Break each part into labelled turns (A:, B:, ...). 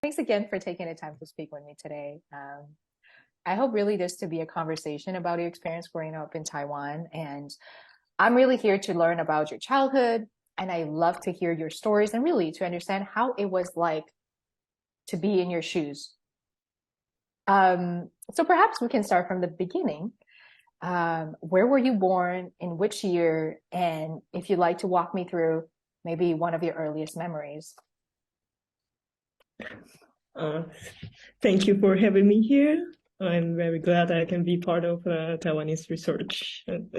A: Thanks again for taking the time to speak with me today. I hope really this to be a conversation about your experience growing up in Taiwan. And I'm really here to learn about your childhood. And I love to hear your stories and really to understand how it was like to be in your shoes. So perhaps we can start from the beginning. Where were you born? In which year? And if you'd like to walk me through maybe one of your earliest memories.
B: Uh, Thank you for having me here. I'm very glad I can be part of Taiwanese research. Of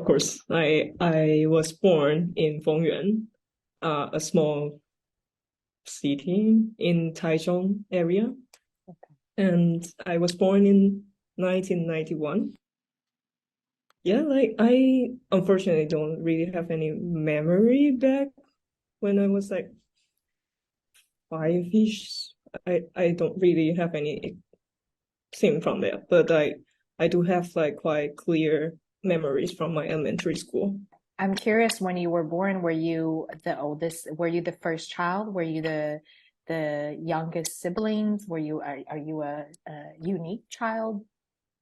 B: course. I was born in Fongyuan, a small city in Taichung area, and I was born in 1991. Yeah, like I unfortunately don't really have any memory back when I was like five-ish. I don't really have any thing from there, but I do have like quite clear memories from my elementary school.
A: I'm curious, when you were born, were you the oldest? Were you the first child? Were you the youngest siblings? Are you a unique child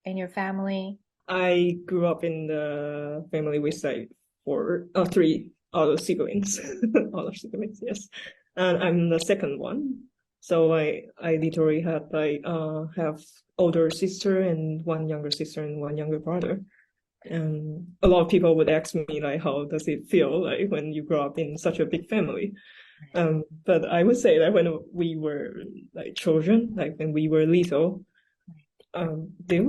A: in your family?
B: I grew up in the family with like three other siblings, other siblings, yes, and I'm the second one. So I literally had have older sister and one younger sister and one younger brother. And a lot of people would ask me like, how does it feel like when you grow up in such a big family? But I would say that when we were like children, like when we were little, they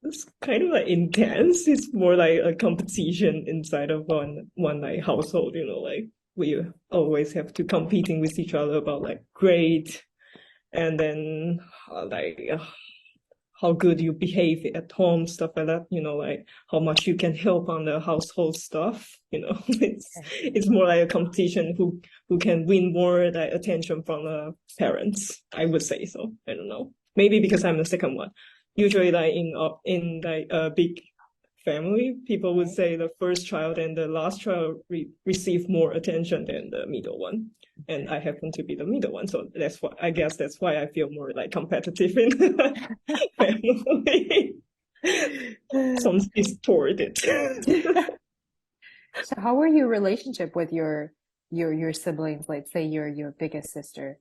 B: it's kind of like intense. It's more like a competition inside of one like household, like we always have to competing with each other about like grade and then how good you behave at home, stuff like that, like how much you can help on the household stuff, it's more like a competition who can win more like attention from the parents, I would say so. I don't know. Maybe because I'm the second one. Usually like in like a big family, people would say the first child and the last child receive more attention than the middle one. And I happen to be the middle one, so I guess that's why I feel more like competitive in the family. Sounds distorted.
A: So how were your relationship with your siblings? Let's say your biggest sister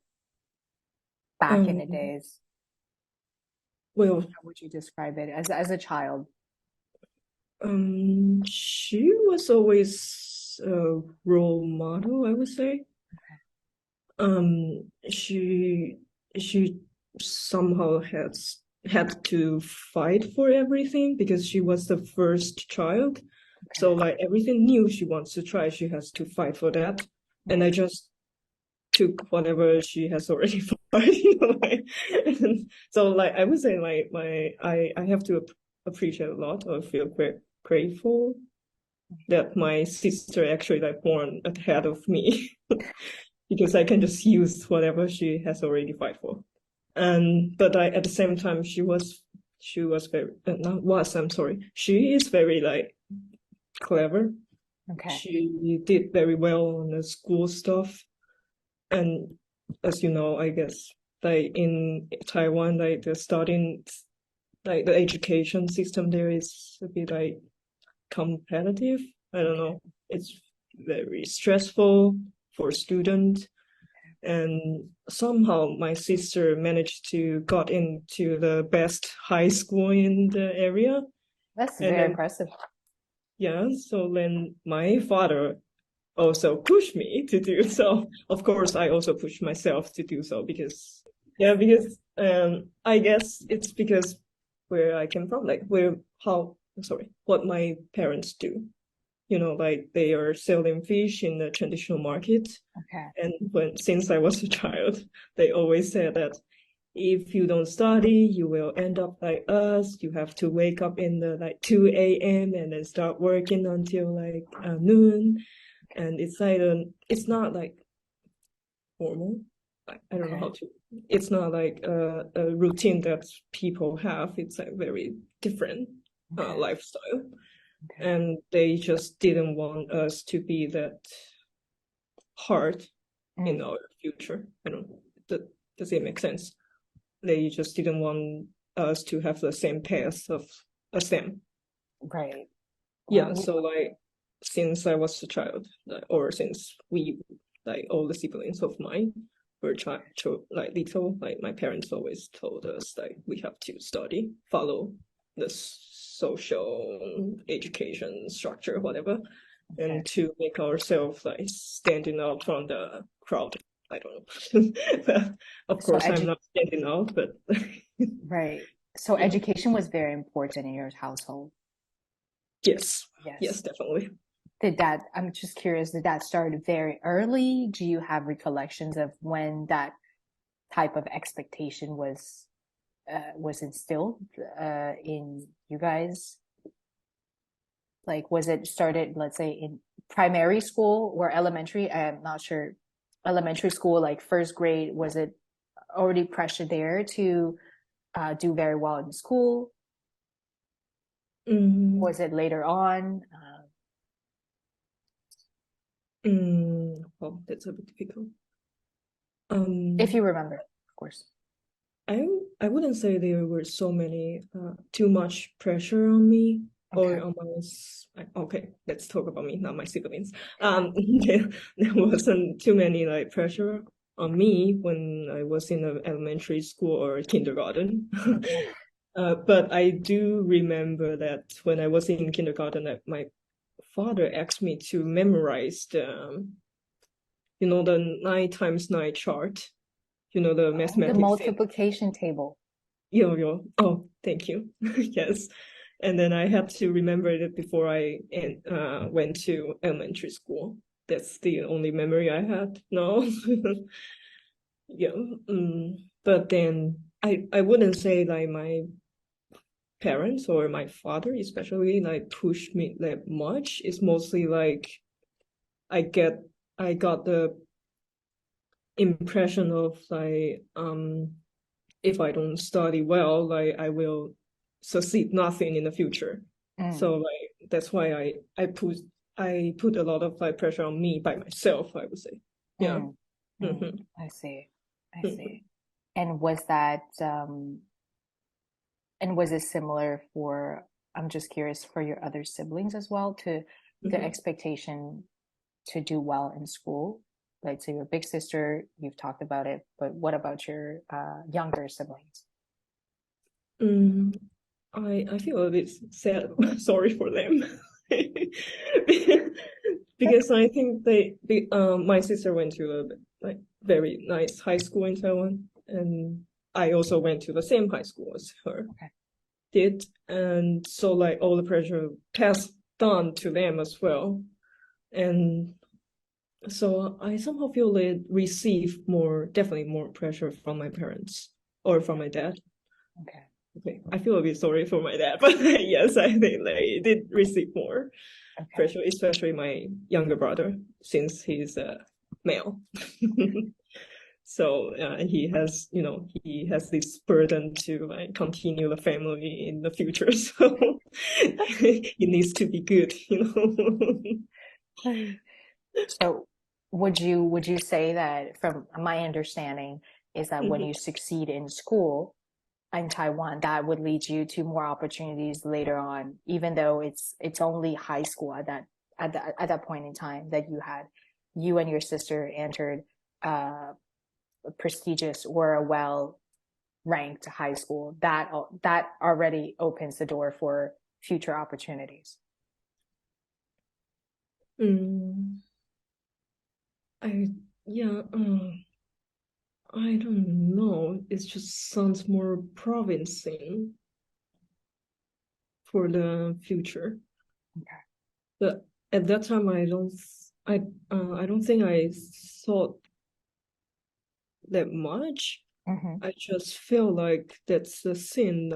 A: back in the
B: Um,
A: days.
B: well,
A: How would you describe it as a child?
B: she was always a role model, I would say. She somehow had to fight for everything because she was the first child. So like everything new she wants to try, she has to fight for that. And I just took whatever she has already fought, and so like I would say like I have to appreciate a lot or feel grateful that my sister actually like born ahead of me because I can just use whatever she has already fight for. And but at the same time she was very not was I'm sorry, she is very like clever.
A: Okay.
B: She did very well on the school stuff. And as you know, I guess like in Taiwan, like the education system there is a bit like competitive. I don't know. It's very stressful for students. And somehow my sister managed to got into the best high school in the area.
A: That's
B: And
A: very
B: then,
A: impressive.
B: yeah, so then my father also pushed me to do so. Of course, I also pushed myself to do so because I guess it's because where I came from, like what my parents do. Like they are selling fish in the traditional market.
A: Okay.
B: And since I was a child, they always said that if you don't study, you will end up like us. You have to wake up in the like 2 a.m. and then start working until like noon. And it's not like formal. I don't know
A: Okay.
B: how to. It's not like a routine that people have. It's like very different
A: Okay.
B: lifestyle,
A: Okay.
B: and they just didn't want us to be that hard. in
A: Mm,
B: our future. I don't know. Does it make sense? They just didn't want us to have the same path of as them.
A: right.
B: Yeah,
A: Well,
B: so like since I was a child, or since we like all the siblings of mine were like little, like my parents always told us like we have to study, follow the social education structure, whatever,
A: okay.
B: and to make ourselves like standing out from the crowd. I don't know. But of
A: So
B: course, I'm
A: edu
B: not standing out, but
A: right. So
B: yeah,
A: education was very important in your household.
B: yes, yes,
A: Yes.
B: definitely.
A: I'm just curious, did that start very early? Do you have recollections of when that type of expectation was instilled in you guys? Like, was it started, let's say, in primary school or elementary? I'm not sure. Elementary school, like first grade, was it already pressure there to do very well in school?
B: Mm,
A: Was it later on?
B: well, that's a bit difficult.
A: If you
B: Um,
A: remember, of course.
B: I I wouldn't say there were so many too much pressure on me or
A: Okay.
B: on okay, let's talk about me, not my siblings. There, there wasn't too many like pressure on me when I was in a elementary school or kindergarten.
A: Okay.
B: But I do remember that when I was in kindergarten, that my father asked me to memorize the 9 times 9 chart, the
A: Oh, the
B: mathematics thing.
A: multiplication table.
B: Yo. Oh, thank you. Yes. And then I had to remember it before I went to elementary school. That's the only memory I had. No. Yeah. But then I wouldn't say like my parents or my father especially like pushed me that much. It's mostly like I get I got the impression of like if I don't study well, like I will succeed nothing in the future.
A: Mm,
B: So like that's why I put a lot of like pressure on me by myself, I would say. Yeah.
A: mm, mm.
B: Hmm.
A: I see. I see. And was that and was it similar for, I'm just curious, for your other siblings as well, to the
B: Hmm.
A: expectation to do well in school? Like, so your big sister, you've talked about it, but what about your younger siblings?
B: Mm, I feel a bit sad, sorry for them, because I think my sister went to a like very nice high school in Taiwan, and I also went to the same high school as her
A: Okay.
B: did, and so like all the pressure passed on to them as well, and so I somehow feel they receive definitely more pressure from my parents or from my dad.
A: Okay.
B: Okay, I feel a bit sorry for my dad, but yes, I think they did receive more
A: Okay.
B: pressure, especially my younger brother, since he's a male. So he has this burden to like continue the family in the future. So it needs to be good.
A: So would you say that, from my understanding, is that when
B: Mhm.
A: you succeed in school in Taiwan, that would lead you to more opportunities later on, even though it's only high school at that point in time that you and your sister entered a prestigious or a well ranked high school, that already opens the door for future opportunities.
B: Mm, I yeah, I don't know. It just sounds more promising for the future.
A: Okay.
B: But at that time, I don't think I thought that much.
A: Mm-hmm.
B: I just feel like that's the thing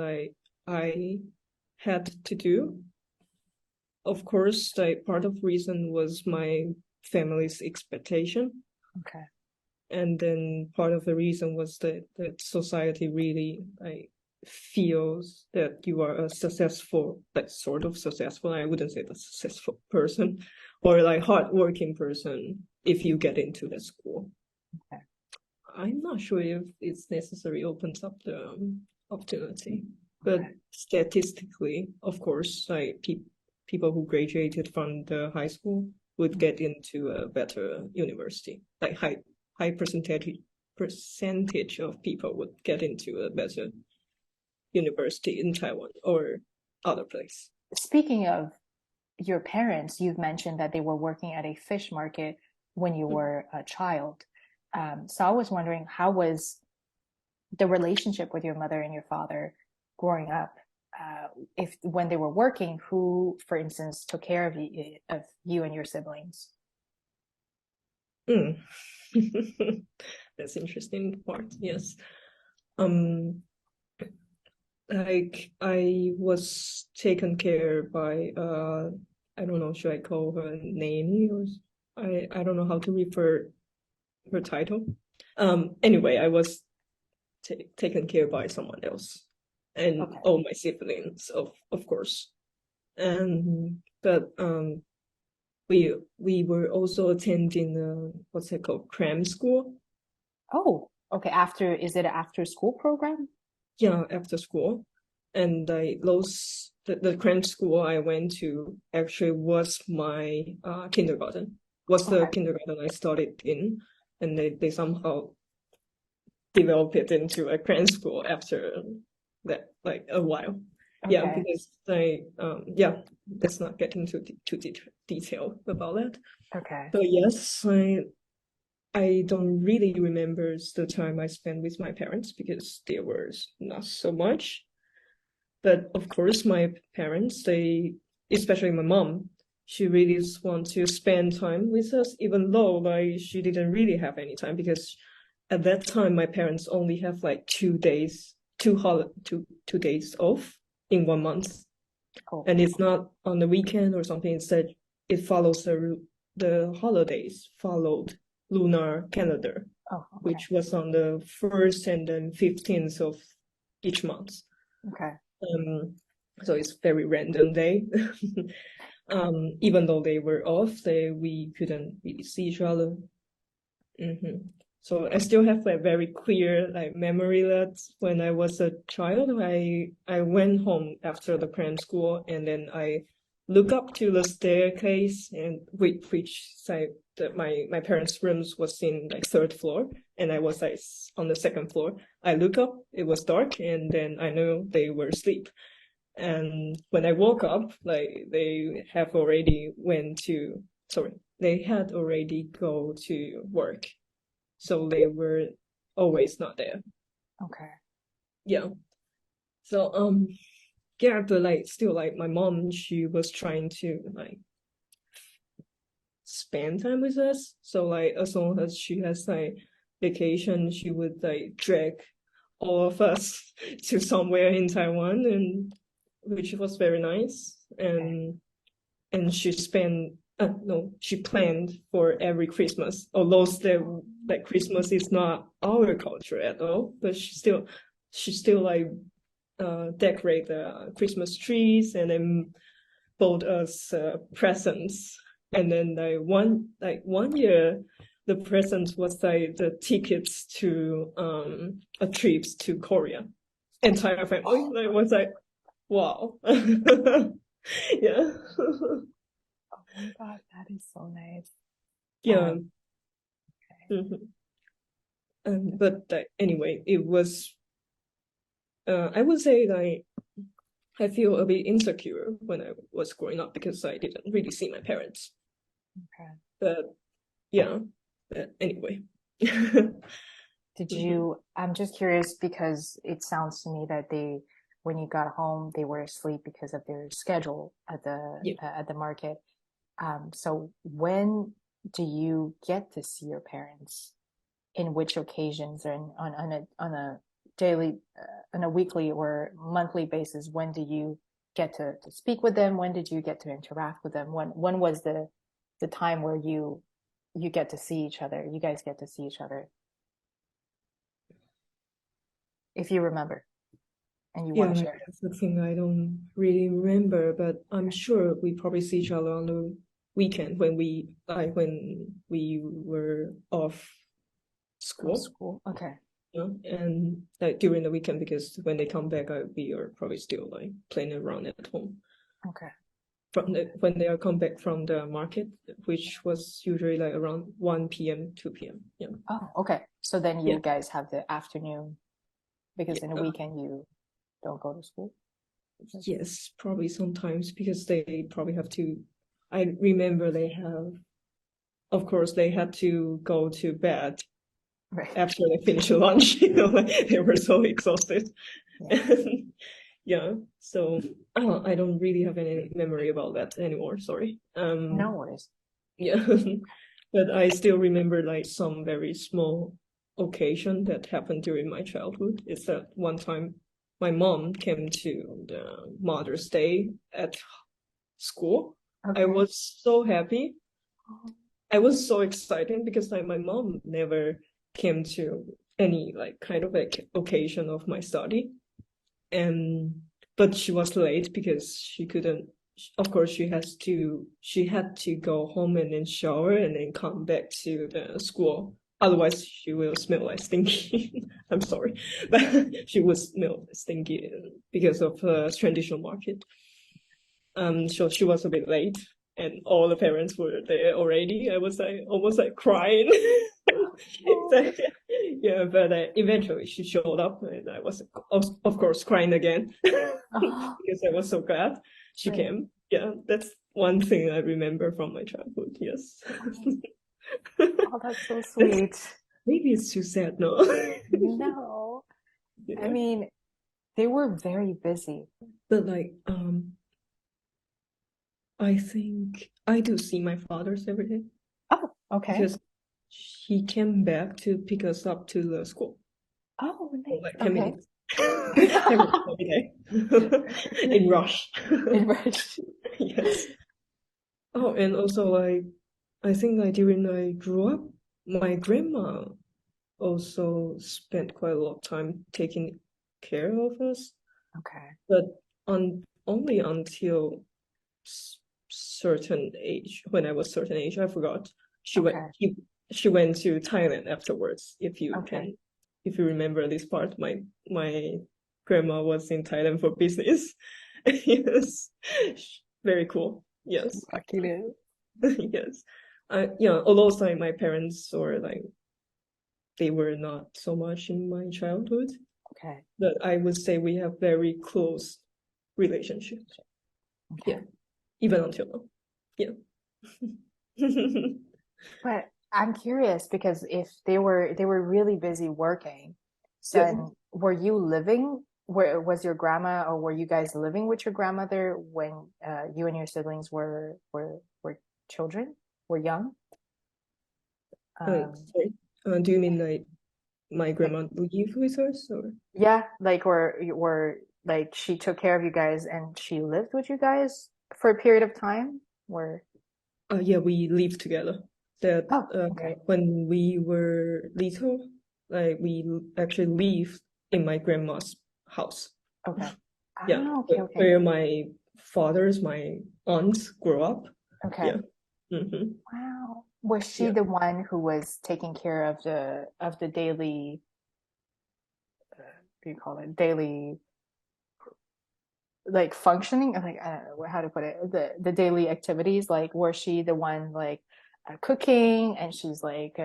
B: I had to do. Of course, like part of reason was my family's expectation,
A: Okay.
B: and then part of the reason was that society really like feels that you are a successful, like sort of successful. I wouldn't say the successful person, or like hardworking person if you get into the school.
A: Okay.
B: I'm not sure if it's necessary opens up the opportunity, but
A: Okay.
B: statistically, of course, like people who graduated from the high school would get into a better university. Like high percentage of people would get into a better university in Taiwan or other place.
A: Speaking of your parents, you've mentioned that they were working at a fish market when you were a child. So I was wondering, how was the relationship with your mother and your father growing up? If when they were working, who, for instance, took care of you and your siblings?
B: Mm. That's interesting part. Yes. Um, like I was taken care by I don't know, should I call her nanny or I don't know how to refer her title. Anyway, I was taken care by someone else and
A: Okay.
B: all my siblings of course. But we were also attending what's it called, cram school.
A: Oh, okay. Is it an after school program?
B: Yeah, after school. And the cram school I went to actually was my kindergarten, was the
A: Okay.
B: kindergarten I started in, and they somehow developed it into a cram school after that, like a while. Yeah,
A: Okay.
B: because yeah, let's not get into too detail about that.
A: Okay.
B: So yes, I don't really remember the time I spent with my parents because there was not so much. But of course, my parents, especially my mom, she really just want to spend time with us, even though like she didn't really have any time because at that time my parents only have like 2 days, two days off in 1 month,
A: Oh,
B: and it's not on the weekend or something. Instead, it follows the holidays followed lunar calendar,
A: oh, okay.
B: which was on the 1st and then 15th of each month.
A: Okay.
B: Um, so it's very random day. Even though they were off, we couldn't really see each other. So I still have a very clear like memory that when I was a child, I went home after the cram school and then I look up to the staircase and which side that my parents' rooms was in like third floor and I was like on the second floor. I look up, it was dark, and then I know they were asleep. And when I woke up, like they had already go to work, so they were always not there.
A: Okay.
B: Yeah. So yeah, but like still like my mom, she was trying to like spend time with us. So like as long as she has like vacation, she would like drag all of us to somewhere in Taiwan, and which was very nice.
A: Okay.
B: And she spent no, she planned for every Christmas, although still like Christmas is not our culture at all, but she still like decorate the Christmas trees and then bought us presents. And then like one year the present was like the tickets to a trips to Korea. Entire family. Like was like wow. Yeah.
A: Oh my God, that is so nice.
B: Yeah.
A: Um,
B: Mhm. But anyway, it was I would say like I feel a bit insecure when I was growing up because I didn't really see my parents.
A: okay.
B: But yeah, but anyway. Mhm.
A: I'm just curious because it sounds to me that when you got home, they were asleep because of their schedule
B: Yeah.
A: at the market. So when do you get to see your parents? In which occasions, and on a daily, on a weekly or monthly basis? When do you get to speak with them? When did you get to interact with them? When was the time where you get to see each other? You guys get to see each other, if you remember and you want
B: Yeah,
A: to share.
B: that's the thing I don't really remember, but I'm
A: Okay.
B: sure we probably see each other on the weekend when we were off
A: From
B: school.
A: school. Okay.
B: And like during the weekend, because when they come back, we are probably still like playing around at home.
A: Okay.
B: When they are come back from the market, which was usually like around 1 p.m., 2 p.m. Yeah.
A: Oh, okay. So then
B: Yeah.
A: you guys have the afternoon because
B: Yeah.
A: in the weekend you don't go to school.
B: Yes, probably sometimes because they probably have to. I remember of course, they had to go to bed
A: Right.
B: after they finished lunch. Like they were so exhausted.
A: Yeah.
B: Yeah, so I don't really have any memory about that anymore. Sorry.
A: No worries.
B: Yeah, but I still remember like some very small occasion that happened during my childhood. Is that one time my mom came to the Mother's Day at school. I
A: Okay.
B: was so happy. I was so excited because like my mom never came to any like kind of like occasion of my study. And but she was late because she couldn't, of course she had to go home and then shower and then come back to the school, otherwise she will smell like stinky. I'm sorry, but she would smell stinky because of traditional market. So she was a bit late and all the parents were there already. I was like almost like crying. So, yeah, but eventually she showed up and I was of course crying again
A: Oh,
B: because I was so glad she
A: right.
B: came. Yeah, that's one thing I remember from my childhood. Yes.
A: Oh, that's so
B: That's,
A: sweet.
B: maybe it's too sad, no?
A: No. I
B: Yeah.
A: mean, they were very busy.
B: But like I think I do see my father's every day
A: Oh, okay.
B: because he came back to pick us up to the school
A: Oh,
B: for
A: nice.
B: like 10
A: Okay.
B: minutes. 10 minutes every day in rush.
A: In Rush.
B: Yes. Oh, and also like I think like during I grew up, my grandma also spent quite a lot of time taking care of us,
A: Okay.
B: but only until certain age. When I was certain age, I forgot. She went
A: Okay.
B: he, she went to Thailand afterwards.
A: Okay.
B: If you remember this part, my grandma was in Thailand for business. Yes, very cool. Yes,
A: Lucky to.
B: yes. Yeah. Although like my parents or like they were not so much in my childhood,
A: Okay.
B: but I would say we have very close relationships.
A: Okay.
B: Yeah, even until now. Yeah.
A: But I'm curious because if they were really busy working, so
B: Yes.
A: and were you living where was your grandma or were you guys living with your grandmother when you and your siblings were children, were young? Um,
B: Sorry. Do you mean like my
A: like
B: grandma live with us or?
A: yeah, like were like she took care of you guys and she lived with you guys for a period of time? Where
B: Yeah, we live together. That
A: oh, okay,
B: when we were little, like we actually lived in my grandma's house.
A: okay.
B: Yeah,
A: Ah, okay, okay,
B: where my aunts grew up.
A: okay.
B: Yeah. Hmm.
A: Wow. Was she
B: Yeah.
A: the one who was taking care of the daily, what do you call it? Daily like functioning? Like I don't know how to put it. The daily activities. Like was she the one like cooking and she's like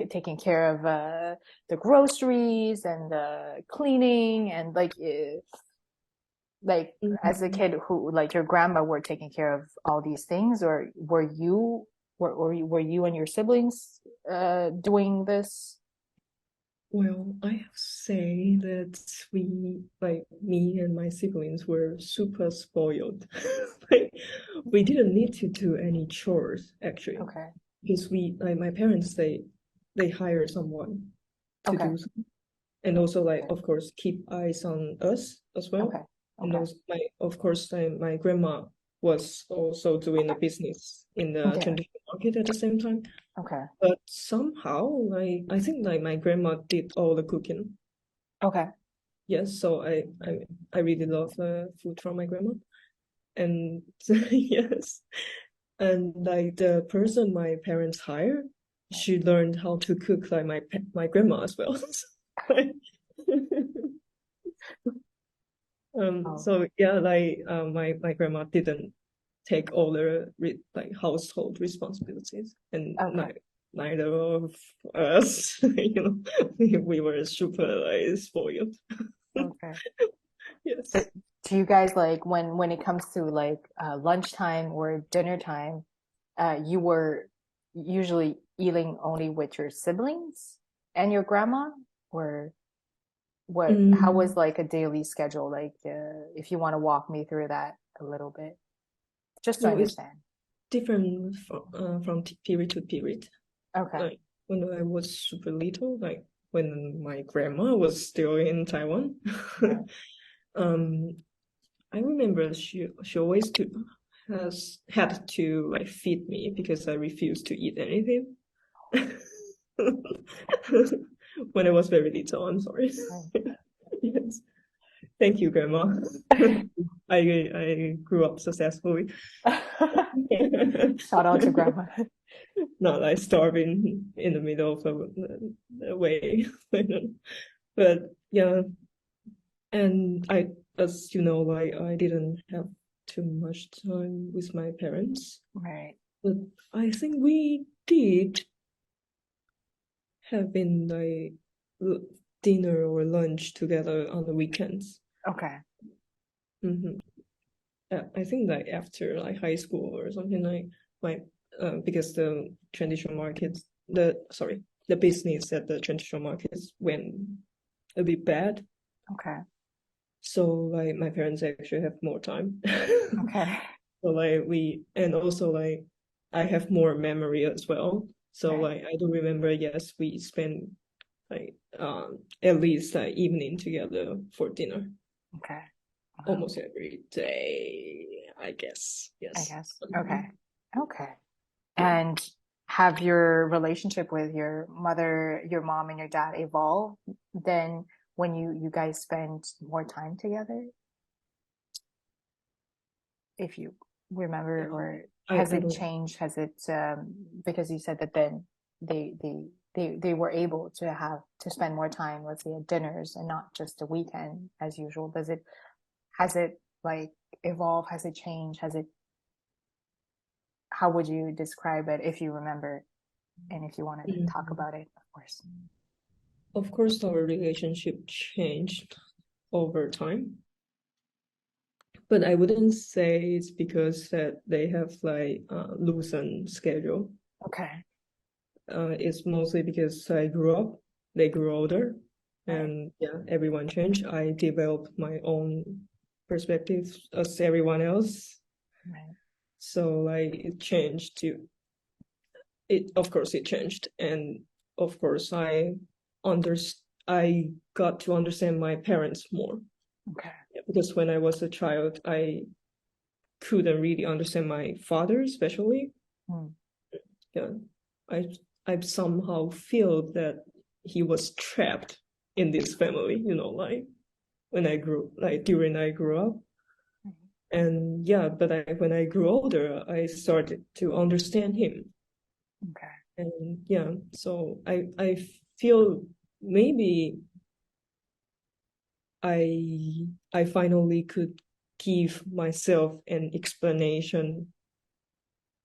A: taking care of the groceries and the cleaning and like as a
B: Mhm.
A: kid who like your grandma were taking care of all these things or were you and your siblings doing this?
B: Well, I have to say that like me and my siblings were super spoiled. Like, we didn't need to do any chores actually,
A: Okay.
B: because like my parents, they hire someone to
A: Okay.
B: do some, and also like
A: Okay.
B: of course keep eyes on us as well.
A: Okay.
B: And
A: Okay.
B: also of course my grandma was also doing the business in the
A: Okay.
B: traditional market at the same time.
A: Okay.
B: But somehow, like I think like my grandma did all the cooking.
A: Okay.
B: Yes, so I really love food from my grandma. And yes, and like the person my parents hire, she learned how to cook like my grandma as well.
A: Oh,
B: So yeah, like my grandma didn't take all the like household responsibilities, and
A: okay,
B: neither of us, we were super like spoiled.
A: okay. Do,
B: Yes.
A: do you guys like when it comes to like lunchtime or dinner time, you were usually eating only with your siblings and your grandma, or what? How was
B: Mm,
A: like a daily schedule? Like, if you want to walk me through that a little bit, just to
B: well, it's
A: understand.
B: different from period to period.
A: Okay.
B: Like when I was super little, like when my grandma was still in Taiwan,
A: Right.
B: um, I remember she always has had to like feed me because I refused to eat anything. When I was very little, I'm sorry. Yes. Thank you, Grandma. I grew up successfully.
A: Shout out to grandma.
B: Not like starving in the middle of the way. But yeah, and as you know, like I didn't have too much time with my parents.
A: Right.
B: But I think we did have been like dinner or lunch together on the weekends.
A: Okay.
B: Hmm. I think like after like high school or something like my because the traditional markets the business at the traditional markets went a bit bad.
A: Okay.
B: So like my parents actually have more time.
A: Okay.
B: So like we and also like I have more memory as well. So
A: Right.
B: like I do remember, yes, we spent like at least like evening together for dinner
A: Okay. Wow.
B: almost every day, I guess.
A: I
B: Yes.
A: guess. Okay. Okay.
B: Yeah.
A: And have your relationship with your mother, your mom, and your dad evolved then when you guys spend more time together? If you remember, or has
B: I
A: it
B: don't
A: changed? Has it because you said that then they were able to have to spend more time, let's say at dinners and not just a weekend as usual. Does it has it like evolved? Has it changed? Has it how would you describe it if you remember and if you want to talk
B: Mhm.
A: about it, of course.
B: Of course our relationship changed over time, but I wouldn't say it's because that they have like loosened schedule.
A: Okay.
B: It's mostly because I grew up, they grew older,
A: Right.
B: and yeah, everyone changed. I developed my own perspective as everyone else.
A: Right.
B: So like it changed to it of course it changed. And of course under I got to understand my parents more.
A: Okay.
B: Yeah, because when I was a child, I couldn't really understand my father, especially.
A: Hmm.
B: Yeah, I I somehow feel that he was trapped in this family, like during I grew up. And yeah, but when I grew older, I started to understand him.
A: Okay.
B: And yeah, so I feel maybe I finally could give myself an explanation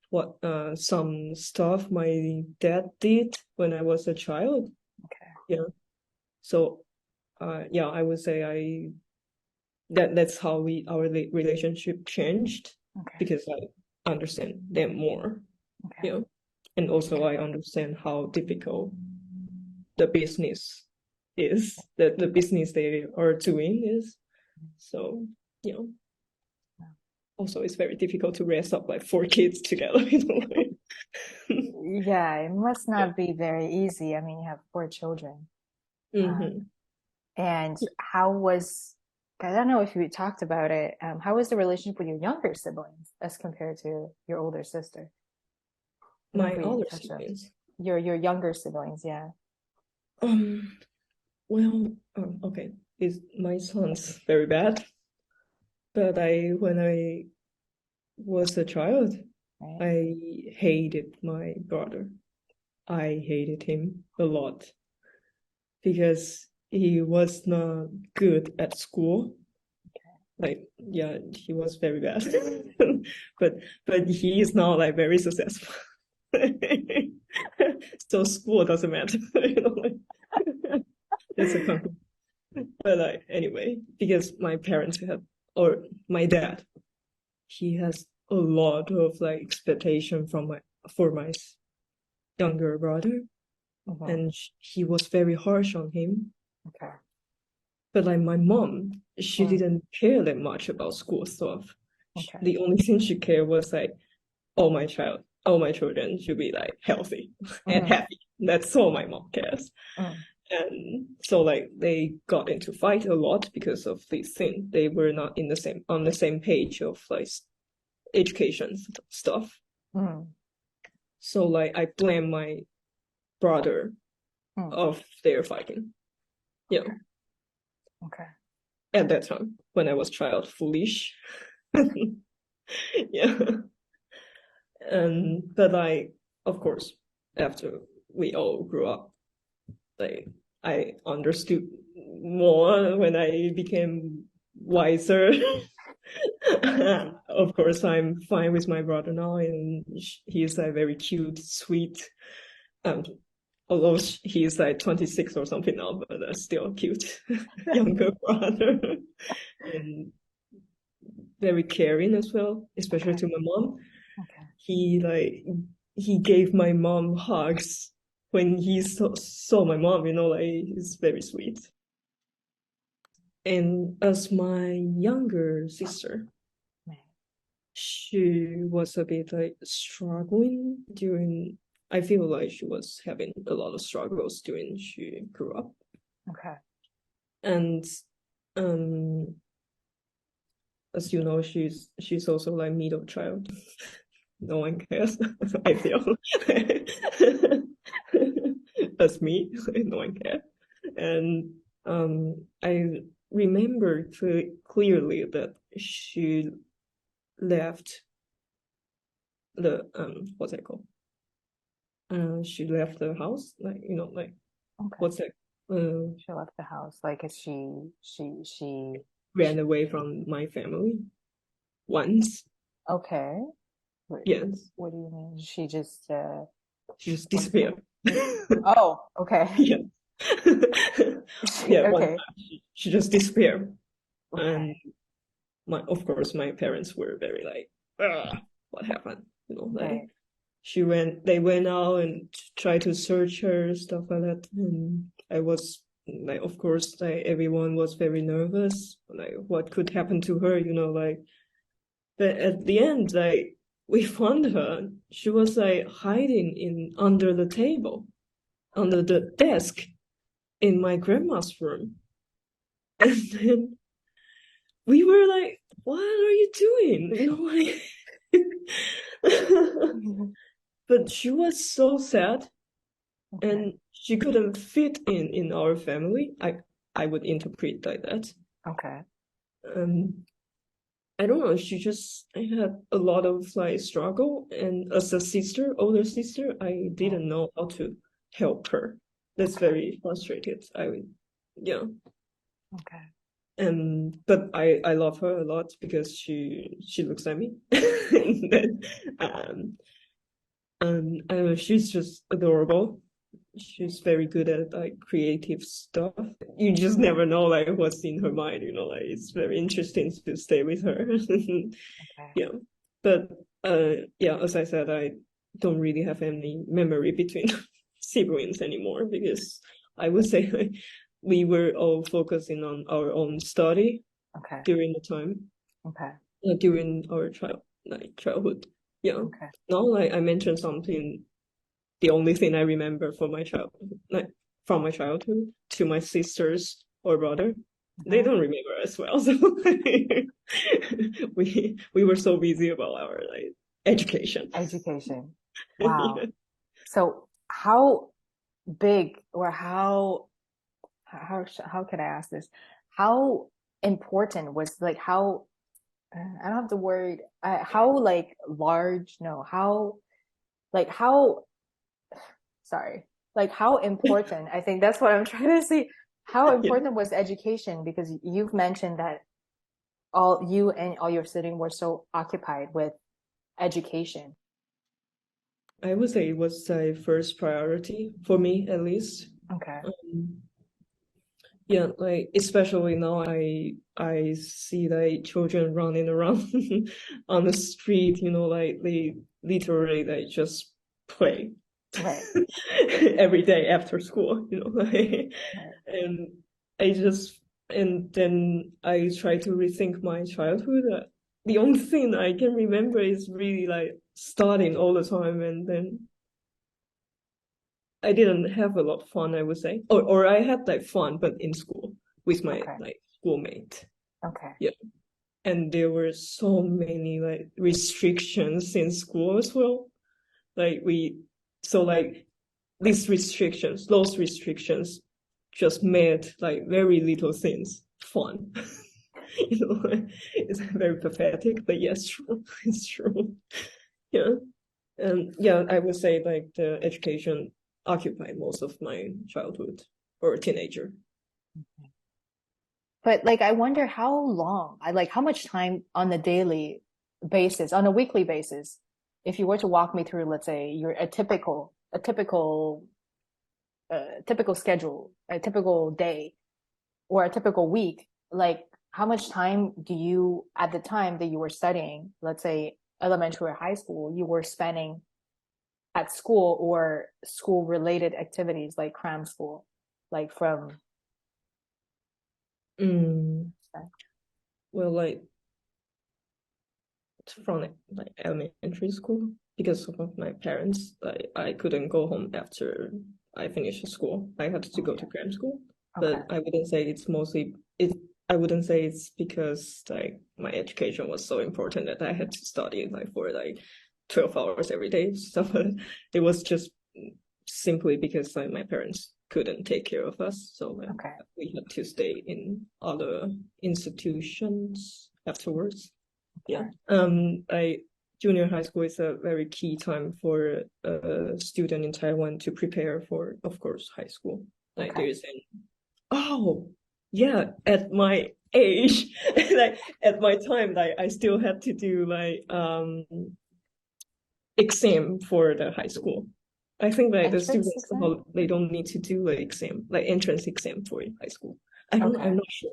B: what some stuff my dad did when I was a child.
A: Okay.
B: Yeah. So yeah, I would say that's how our relationship changed
A: Okay.
B: because I understand them more.
A: Okay.
B: Yeah. And also
A: Okay.
B: I understand how difficult the business is, that the business they are doing is. So, you know, also it's very difficult to raise up like four kids together, like.
A: Yeah, it must
B: Yeah.
A: not be very easy. I mean, you have four children.
B: Hmm.
A: And how was, I don't know if you talked about it, how was the relationship with your younger siblings as compared to your older sister? I don't know if
B: My
A: we
B: other
A: touched on
B: siblings.
A: your younger siblings, yeah.
B: Um, well, okay. Is my son's very bad, but when I was a child,
A: Right.
B: I hated my brother. I hated him a lot because he was not good at school. Like, yeah, he was very bad. but he is now like very successful. So school doesn't matter, you know, like that's a conclusion. But like anyway, because my parents have, or my dad, he has a lot of like expectation from my younger brother,
A: Mm-hmm.
B: and he was very harsh on him.
A: Okay.
B: But like my mom, she
A: Mm.
B: didn't care that much about school stuff.
A: Okay.
B: The only thing she cared was like, all my children should be like healthy and
A: Mm-hmm.
B: happy. That's all my mom cares.
A: Mm.
B: And so like they got into fight a lot because of this thing. They were not in the same on the same page of like education stuff.
A: Mm.
B: So like I blame my brother
A: Mm.
B: of their fighting. Yeah,
A: Okay. Okay.
B: at that time when I was child foolish. Yeah. And but like of course after we all grew up, like I understood more when I became wiser. Of course, I'm fine with my brother now, and he's like very cute, sweet. Um, although he's like 26 or something now, but still cute younger brother, and very caring as well, especially
A: Okay.
B: to my mom.
A: Okay.
B: He like he gave my mom hugs when he saw my mom, you know, like he's very sweet. And as my younger sister, she was a bit like struggling during, I feel like she was having a lot of struggles during she grew up.
A: Okay.
B: And um as you know, she's also like middle child. No one cares. I feel. As me, no one cares. And I remember clearly that she left the what's that called? She left the house, like you know, like
A: Okay.
B: what's that? Uh,
A: She left the house. Like, is she,
B: ran away from my family once.
A: okay. Wait,
B: Yes,
A: what do you mean? She just,
B: she just
A: what,
B: disappeared.
A: oh, okay.
B: Yeah, yeah. One
A: Okay.
B: time she just disappeared,
A: Okay.
B: and of course my parents were very like, ah, what happened? You know, like
A: Right.
B: they went out and tried to search her, stuff like that. And I was like, of course, like everyone was very nervous, like what could happen to her, you know, like. But at the end, like we found her. She was like hiding in under the table, under the desk in my grandma's room. And then we were like, "What are you doing?" You know, like.
A: Mhm.
B: But she was so sad,
A: Okay.
B: and she couldn't fit in our family. I would interpret like that.
A: Okay.
B: Um, I don't know. She just I had a lot of like struggle, and as a sister, older sister, I
A: Mm.
B: didn't know how to help her. That's
A: Okay.
B: very frustrated. I would, yeah.
A: Okay.
B: But I love her a lot because she looks at me. And then, um, I don't know, she's just adorable. She's very good at like creative stuff. You just never know like what's in her mind, you know, like it's very interesting to stay with her.
A: Okay.
B: Yeah. But yeah, as I said, I don't really have any memory between siblings anymore because I would say like, we were all focusing on our own study
A: Okay.
B: during the time,
A: Okay.
B: during our childhood. Yeah.
A: Okay.
B: Now, like I mentioned something, the only thing I remember from my childhood to my sisters or brother, they
A: Mhm.
B: don't remember as well. So we were so busy about our like education.
A: Education. Wow.
B: Yeah.
A: So how big or how can I ask this? How important was like how I don't have the word how like large no how like how sorry, like how important, I think that's what I'm trying to say. How
B: Yeah,
A: important was education? Because you've mentioned that all you and all your sitting were so occupied with education.
B: I would say it was a first priority for me at least.
A: Okay.
B: Um, yeah, like especially now I see like children running around on the street, like they literally like just play
A: Right.
B: every day after school, like
A: Right.
B: and I just and then I try to rethink my childhood. The only thing I can remember is really like studying all the time, and then I didn't have a lot of fun, I would say. Or I had like fun, but in school with my
A: Okay.
B: like schoolmate.
A: Okay.
B: Yeah. And there were so many like restrictions in school as well. Like like those restrictions just made like very little things fun. It's very pathetic, but yes, true. It's true. Yeah. And yeah, I would say like the education occupied most of my childhood or teenager.
A: But like, I wonder how long, I like how much time on the daily basis, on a weekly basis, if you were to walk me through, let's say, your typical schedule, a typical day, or a typical week, like how much time do you, at the time that you were studying, let's say elementary or high school, you were spending at school or school related activities like cram school, like from,
B: Mm, well, like from like elementary school because of my parents, like I couldn't go home after I finished school. I had to go to
A: okay,
B: cram school,
A: okay,
B: but I wouldn't say it's mostly it. I wouldn't say it's because like my education was so important that I had to study like for like 12 hours every day. So it was just simply because like my parents couldn't take care of us, so
A: okay,
B: we had to stay in other institutions afterwards. Yeah.
A: okay,
B: I Junior high school is a very key time for a student in Taiwan to prepare for, of course, high school. Like
A: okay,
B: there's an oh yeah, at my age, like at my time, like I still had to do like exam for the high school. I think like the
A: entrance
B: students
A: exam,
B: they don't need to do like exam, like entrance exam for high school.
A: okay,
B: I'm not sure.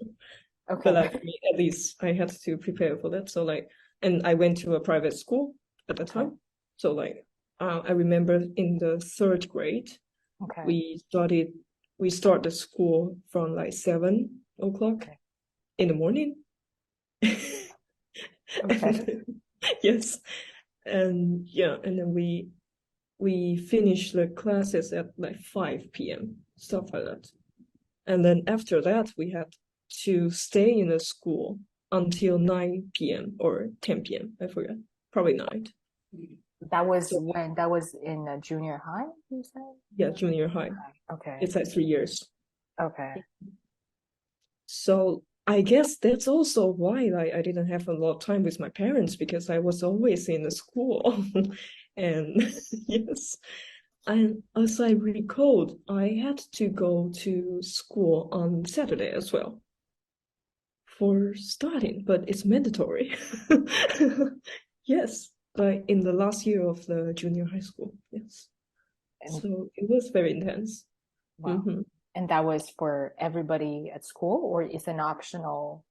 B: But
A: okay,
B: like for me, at least I had to prepare for that. So like, and I went to a private school at the
A: okay,
B: time. So like, I remember in the third grade,
A: okay,
B: we started, we start the school from like 7 o'clock
A: okay,
B: in the morning.
A: okay,
B: And, yes, and yeah, and then we finished the classes at like 5 p.m. stuff like that. And then after that, we had to stay in the school until 9 p.m. or 10 p.m. I forget. Probably 9.
A: that was
B: So
A: when that was in junior high, you said?
B: yeah, junior high.
A: Okay,
B: It's like 3 years.
A: okay,
B: So I guess that's also why like I didn't have a lot of time with my parents because I was always in the school. And yes. And as I recalled, I had to go to school on Saturday as well for studying, but it's mandatory. Yes, like in the last year of the junior high school. Yes.
A: and
B: So it was very intense.
A: wow,
B: Hmm.
A: and that was for everybody at school, or is an optional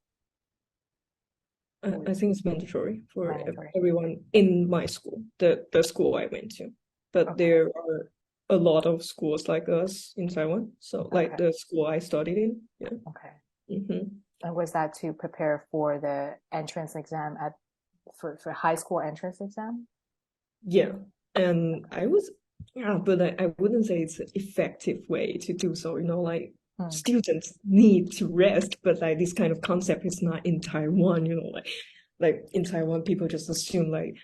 B: I think it's mandatory for
A: mandatory?
B: everyone in my school, the school I went to. But
A: Okay,
B: there are a lot of schools like us in Taiwan. So like
A: okay,
B: the school I studied in. Yeah.
A: okay.
B: Hmm.
A: And was that to prepare for the entrance exam at for high school entrance exam?
B: Yeah. And
A: Okay.
B: I was, yeah, but I wouldn't say it's an effective way to do so. Like
A: Hmm.
B: students need to rest, but like this kind of concept is not in Taiwan, like in Taiwan, people just assume like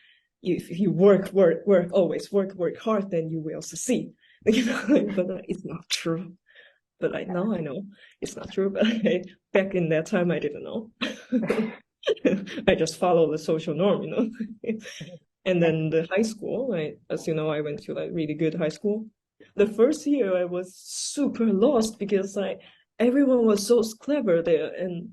B: if you work, always work hard, then you will succeed. But it's not true. But like
A: Okay.
B: now I know it's not true. But back in that time, I didn't know. I just follow the social norm. And
A: And
B: then the high school, as you know, I went to like really good high school. the first year I was super lost because like everyone was so clever there, and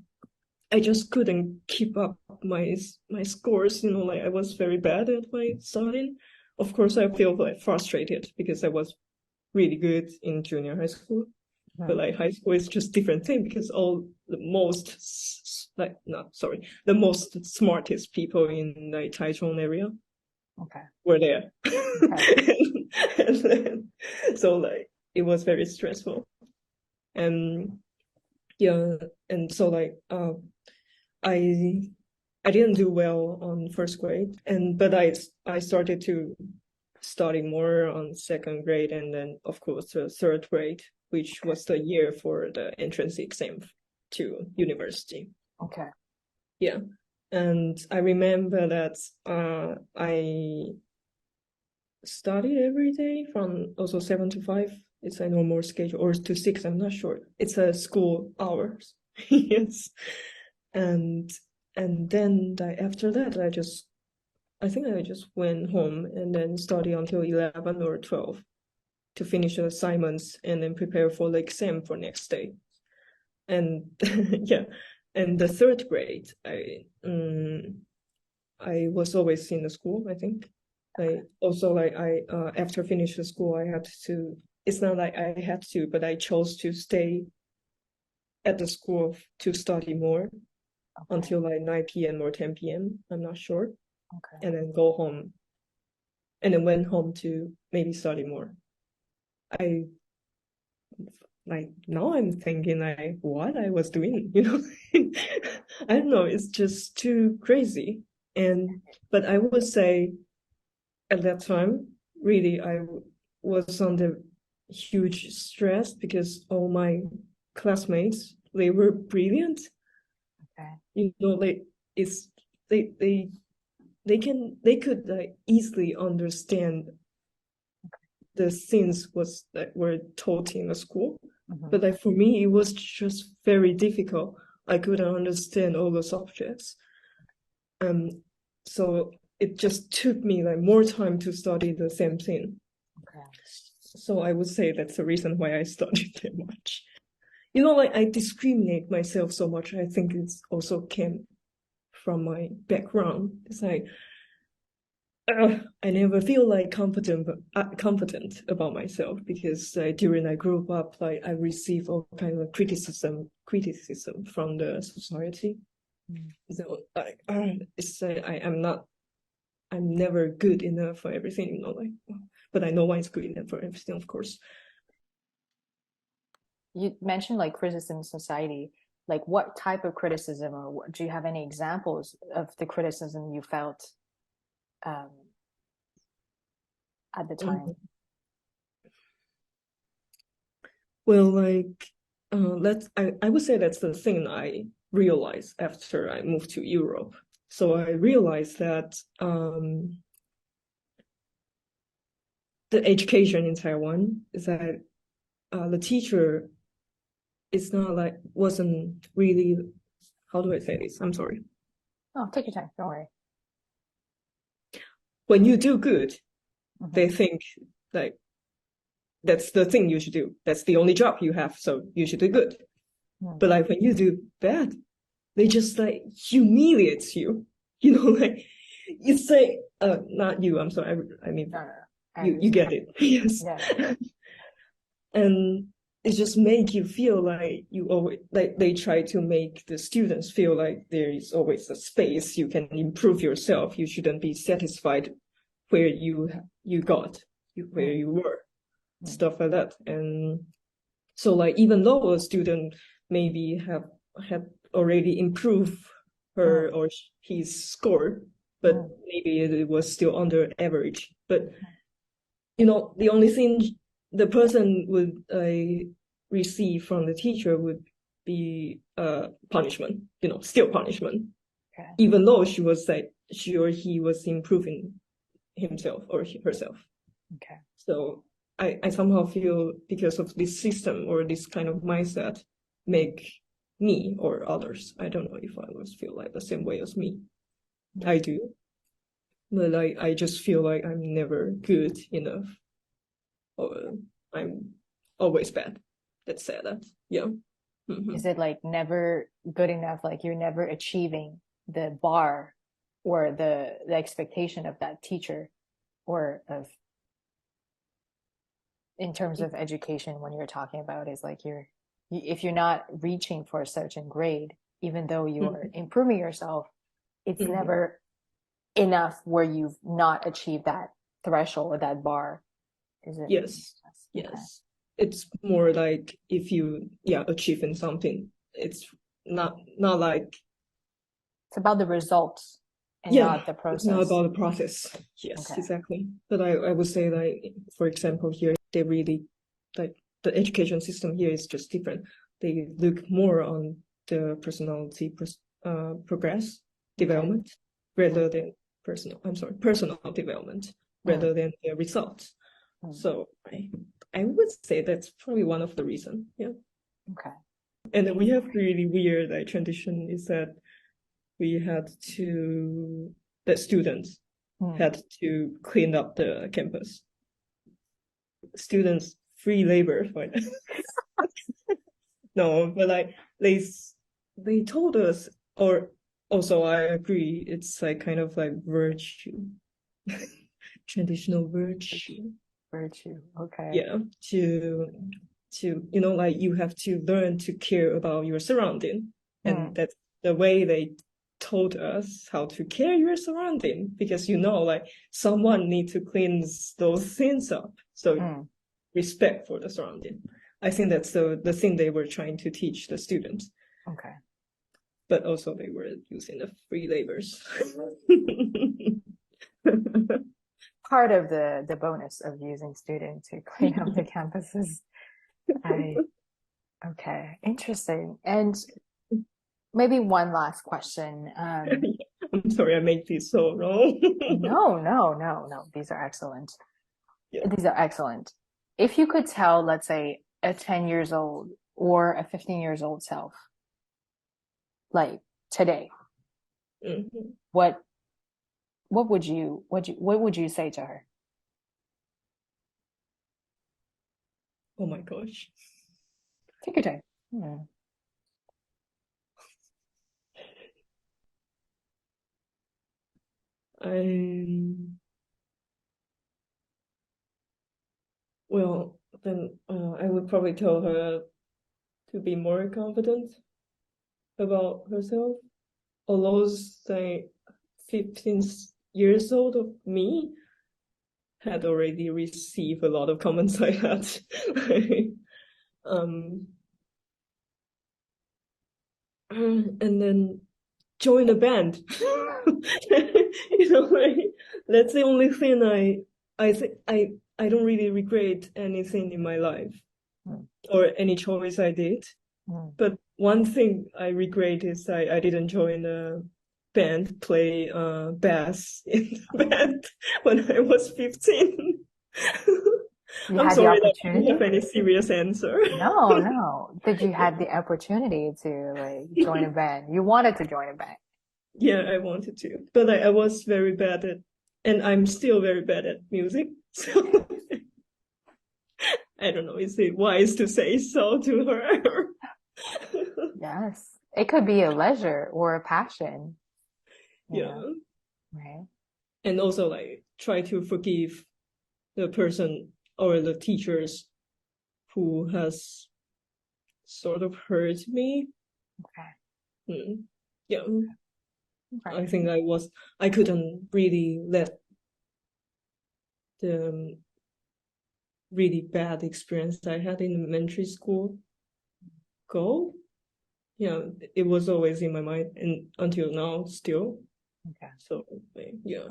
B: I just couldn't keep up my scores. Like I was very bad at my studying. Of course, I feel like frustrated because I was really good in junior high school, but like high school is just different thing because all the most like no sorry the most smartest people in like Taichung area
A: Okay.
B: were there.
A: Okay.
B: And then, so like it was very stressful. And yeah, and so like I I didn't do well on first grade, but I started to study more on second grade, and then of course the third grade, which
A: Okay.
B: was the year for the entrance exam to university.
A: Okay.
B: Yeah, and I remember that I studied every day from also 7 to 5. It's a normal schedule, or to 6. I'm not sure. It's a school hours. Yes, and then after that, I think I just went home and then study until 11 or 12 to finish the assignments and then prepare for the exam for next day. And yeah, and the third grade, I was always in the school, I think. I also like I after finish the school, I had to. It's not like I had to, but I chose to stay at the school to study more
A: Okay.
B: until like 9 p.m. or 10 p.m. I'm not sure,
A: Okay.
B: and then go home, and then went home to maybe study more. I like now I'm thinking like what I was doing, I don't know, it's just too crazy. But I would say at that time, really, was under huge stress because all my classmates, they were brilliant.
A: Okay.
B: Like it's they they could like easily understand the things was that were taught in the school.
A: Mm-hmm.
B: But like for me, it was just very difficult. I couldn't understand all the subjects. So it just took me like more time to study the same thing.
A: Okay.
B: So I would say that's the reason why I studied that much. Like I discriminate myself so much. I think it's also came from my background. It's like I never feel like confident about myself because during I grew up, like I received all kind of criticism from the society. So like it's I am not I'm never good enough for everything, like, but I know why it's good enough for everything, of course.
A: You mentioned like criticism in society. Like what type of criticism, or do you have any examples of the criticism you felt um, at the time?
B: Mhm. Well, like, I would say that's the thing I realized after I moved to Europe. So I realized that the education in Taiwan is that the teacher is not like wasn't really, how do I say this? I'm sorry.
A: Oh, take your time. Don't worry.
B: When you do good,
A: Mm-hmm.
B: they think like that's the thing you should do. That's the only job you have, so you should do good.
A: Mm.
B: But like when you do bad, they just like humiliates you. Like you say, not you. I'm sorry. I mean,
A: No, no, no. I
B: you
A: understand.
B: get it. Yes.
A: Yeah.
B: And it just make you feel like you always like they try to make the students feel like there is always a space you can improve yourself. You shouldn't be satisfied where you got where
A: Mm.
B: you were,
A: Mm.
B: stuff like that. And so like even though a student maybe have already improved her
A: Mm.
B: or his score, but
A: Mm.
B: maybe it was still under average. But the only thing the person would receive from the teacher would be punishment, still punishment,
A: Okay.
B: even though she or he was improving himself or herself.
A: Okay.
B: So I somehow feel because of this system or this kind of mindset make me or others, I don't know if others feel like the same way as me.
A: Mm.
B: I do. But I just feel like I'm never good enough. Or I'm always bad. Let's say that. Yeah. Mm-hmm.
A: Is it like never good enough? Like you're never achieving the bar or the expectation of that teacher or of in terms of education when you're talking about is like if you're not reaching for a certain grade, even though you're
B: Mm-hmm.
A: improving yourself, it's
B: Mm-hmm.
A: never enough where you've not achieved that threshold or that bar. Is it?
B: Yes.
A: Okay.
B: Yes. It's more like if you achieving something, it's not like
A: It's about the results and
B: yeah,
A: not the
B: it's not
A: process.
B: about the process. Yes,
A: Okay.
B: exactly. But I would say like for example here they really like the education system here is just different. They look more on the progress
A: Okay.
B: development rather than personal development
A: Mm,
B: rather than the results.
A: mm,
B: So I would say that's probably one of the reasons. Yeah.
A: okay.
B: And then we have really weird like tradition is that we had to the students
A: Mm,
B: had to clean up the campus. Students free labor for that. No, but like they told us, or also I agree, it's like kind of like virtue, traditional virtue.
A: virtue. Okay.
B: Yeah, to like you have to learn to care about your surrounding, and
A: Mm,
B: that's the way they told us how to care your surrounding because like someone need to clean those things up. So
A: mm,
B: respect for the surrounding. I think that's the thing they were trying to teach the students,
A: okay.
B: but also they were using the free labors.
A: Part of the bonus of using student to clean up the campuses. I okay. Interesting. And maybe one last question.
B: I'm sorry I made this so wrong.
A: No, no, no, no. These are excellent.
B: Yeah.
A: These are excellent. If you could tell, let's say, a 10 years old or a 15 years old self, like today,
B: Mm-hmm.
A: what what would you say to her?
B: Oh my gosh.
A: Take your time. Hmm.
B: I'm well, then I would probably tell her to be more confident about herself. Although say 15 years old of me had already received a lot of comments I had. um, and then join a band. Like, that's the only thing I think I don't really regret anything in my life
A: Hmm.
B: or any choice I did.
A: Hmm.
B: But one thing I regret is I didn't join a band, play bass in the band when I was 15.
A: You
B: I'm
A: had the
B: sorry that I don't have
A: opportunity?
B: any serious answer.
A: No, no. Did you had the opportunity to like join a band? You wanted to join a band.
B: Yeah, I wanted to, but I was very bad at, and I'm still very bad at music. So I don't know, is it wise to say so to her?
A: Yes. It could be a leisure or a passion,
B: Yeah.
A: right?
B: And also like try to forgive the person or the teachers who has sort of hurt me.
A: Okay.
B: Yeah,
A: Okay.
B: I think I couldn't really let the really bad experience I had in elementary school go. Yeah, it was always in my mind and until now still.
A: Okay.
B: So yeah,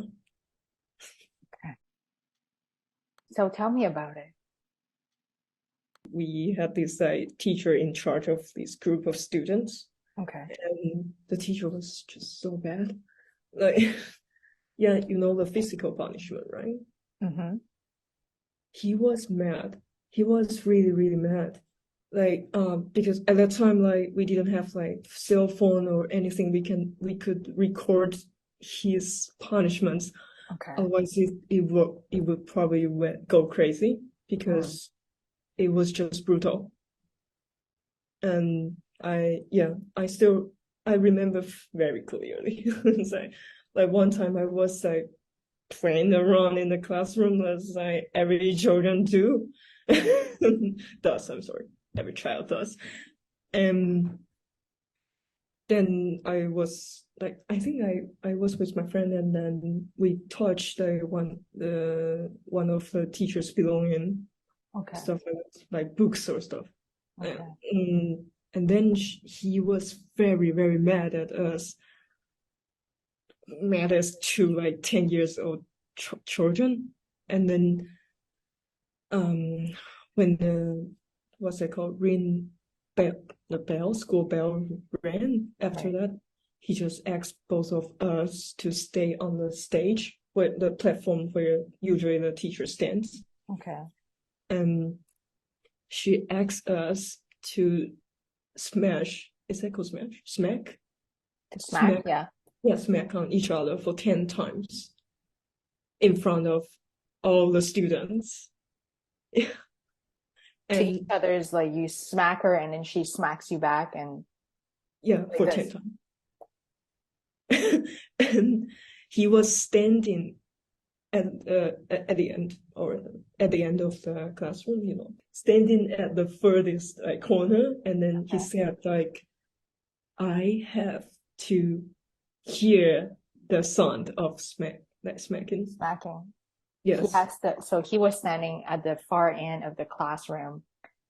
A: Okay. So tell me about it.
B: we had this teacher in charge of this group of students,
A: Okay.
B: and the teacher was just so bad. Like, yeah, the physical punishment, right?
A: Mm-hmm.
B: He was mad. He was really, really mad. Like, because at that time, like, we didn't have like cell phone or anything we could record his punishments.
A: Okay.
B: Otherwise, it would probably go crazy
A: Mm.
B: because it was just brutal. And I remember very clearly. Like one time I was like playing around in the classroom as like every children do. Every child does. And then I was like, I think I was with my friend, and then we touched one of the teacher's belonging,
A: Okay.
B: stuff like books or stuff.
A: Okay.
B: And then he was very, very mad at us, mad as to like 10 years old children. And then when what's it called, school bell rang, after
A: Right.
B: that, he just asked both of us to stay on the stage, where the platform where usually the teacher stands.
A: Okay.
B: And she asked us to smash, is that called smash? Smack?
A: Smack, yeah.
B: Yeah, smack on each other for 10 times in front of all the students.
A: To each
B: And
A: other's, like, you smack her and then she smacks you back, and
B: yeah,
A: like
B: for
A: this.
B: 10 times. And he was standing at the end, or at the end of the classroom, standing at the furthest corner, and then he
A: Okay.
B: said like, I have to hear the sound of smacking.
A: Smacking. He
B: Yes,
A: has to, so he was standing at the far end of the classroom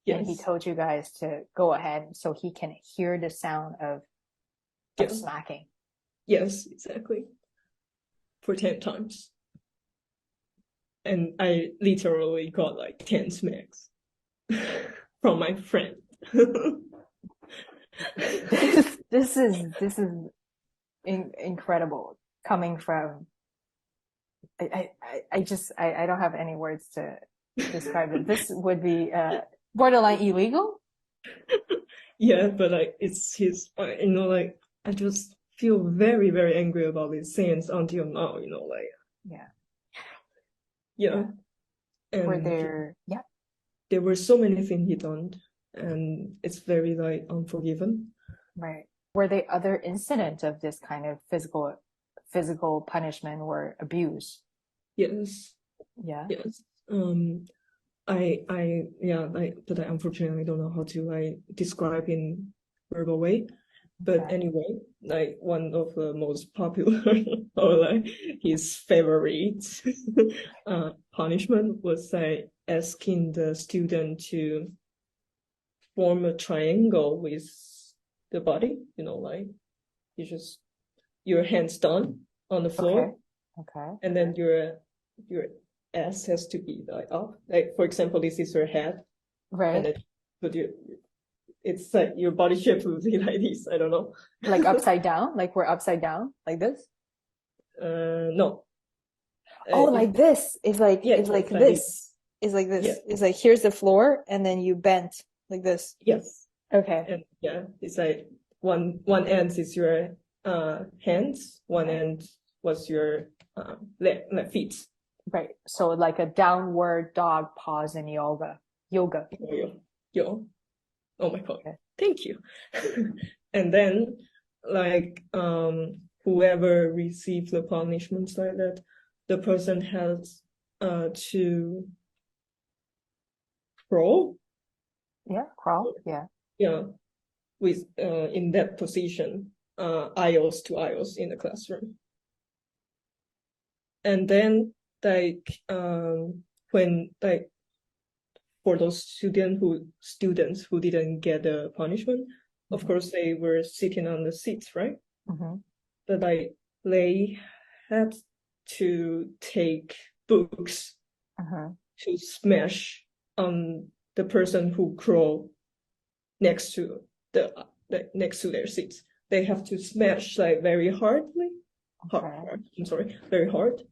A: and he
B: yes,
A: told you guys to go ahead so he can hear the sound of
B: yeah,
A: smacking.
B: yes, exactly. For 10 times. And I literally got like 10 smacks from my friend.
A: This is incredible coming from, I don't have any words to describe it. This would be borderline illegal.
B: Yeah, but like it's his, like I just feel very, very angry about his sins until now, like
A: Yeah.
B: yeah.
A: Were
B: And there were so many things he done, and it's very like unforgiven.
A: right. Were there other incidents of this kind of physical punishment or abuse?
B: Yes,
A: Yeah.
B: yes. But I unfortunately don't know how to like describe in verbal way. But
A: Okay.
B: anyway, like one of the most popular or like his favorite punishment was like asking the student to form a triangle with the body, like you just your hands down on the
A: Okay.
B: floor,
A: Okay.
B: and then your ass has to be like up. Like for example, this is your head, and
A: Right.
B: then put it's like your body shape would be like this. I don't know.
A: Like upside down, like we're upside down, like this.
B: No.
A: Oh,
B: If
A: like this. It's like
B: Yeah,
A: it's like
B: like this.
A: this. It's like
B: Yeah.
A: this. It's like here's the floor, and then you bent like this.
B: Yes.
A: Okay.
B: And yeah, it's like one end is your hands, one
A: Right.
B: end was your feet.
A: Right. So like a downward dog pose in yoga. Yoga.
B: Yo. Oh my God.
A: Okay.
B: Thank you. And then like whoever receives the punishments like that, the person has to crawl.
A: Yeah. Crawl. Yeah.
B: Yeah. With in that position, aisles to aisles in the classroom. And then like when like for those students who didn't get a punishment, of course they were sitting on the seats, right?
A: Mm-hmm.
B: But like they had to take books to smash on the person who crawl next to their seats. They have to smash like very hardly. Very hard.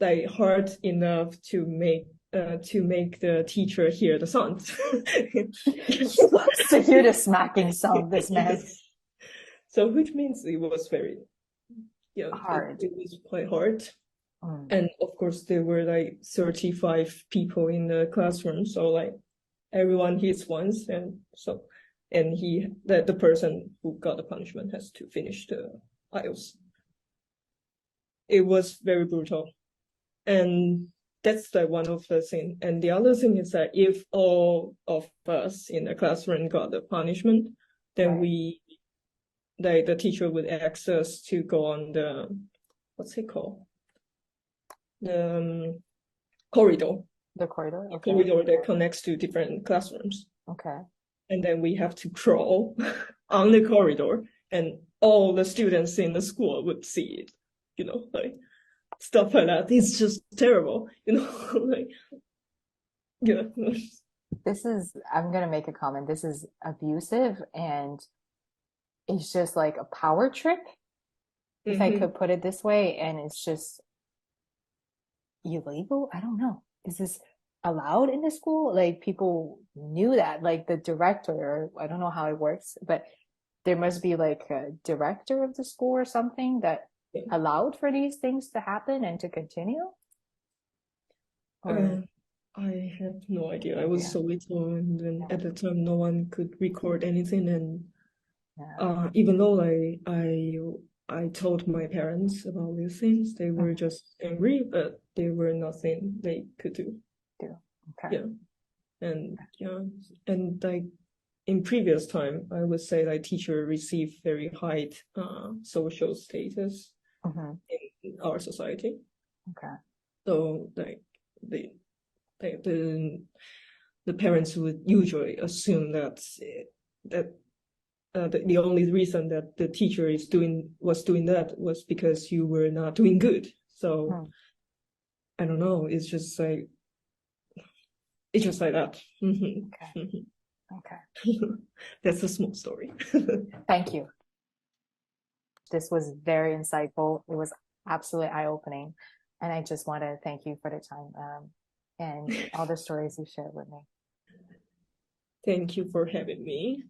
B: Like hard enough to make the teacher hear the sound.
A: He loves to hear the smacking sound, this man.
B: Yes. So which means it was very
A: Hard.
B: it was quite hard.
A: Mm.
B: And of course, there were like 35 people in the classroom. So like everyone hits once. And so, and the person who got the punishment has to finish the IELTS. It was very brutal. And that's like one of the things. And the other thing is that if all of us in the classroom got the punishment, then
A: Right.
B: like the teacher would ask us to go on what's it called? The corridor,
A: The corridor.
B: the
A: Okay.
B: corridor that connects to different classrooms.
A: Okay.
B: And then we have to crawl on the corridor, and all the students in the school would see it, like stuff like that. It's just terrible, like, yeah.
A: I'm gonna make a comment. This is abusive and it's just like a power trip, if I
B: Mm-hmm.
A: could put it this way. And it's just illegal. I don't know. Is this allowed in the school? Like people knew that, like the director, I don't know how it works, but there must be like a director of the school or something that
B: Yeah.
A: allowed for these things to happen and to continue? Or
B: I have no idea. I
A: no
B: was
A: idea.
B: so little, and then
A: Yeah.
B: at the time, no one could record anything. And
A: Yeah.
B: even though I told my parents about these things, they were
A: Mhm.
B: just angry, but there were nothing they could do.
A: Do. Okay.
B: Yeah, and yeah, and like in previous time, I would say like teacher received very high social status
A: Hmm.
B: in our society.
A: Okay.
B: So like the the the parents would usually assume that the only reason that the teacher was doing that was because you were not doing good. So
A: Hmm.
B: I don't know. It's just like that.
A: Okay. Okay.
B: That's a small story.
A: Thank you. This was very insightful. It was absolutely eye-opening. And I just want to thank you for the time and all the stories you shared with me.
B: Thank you for having me.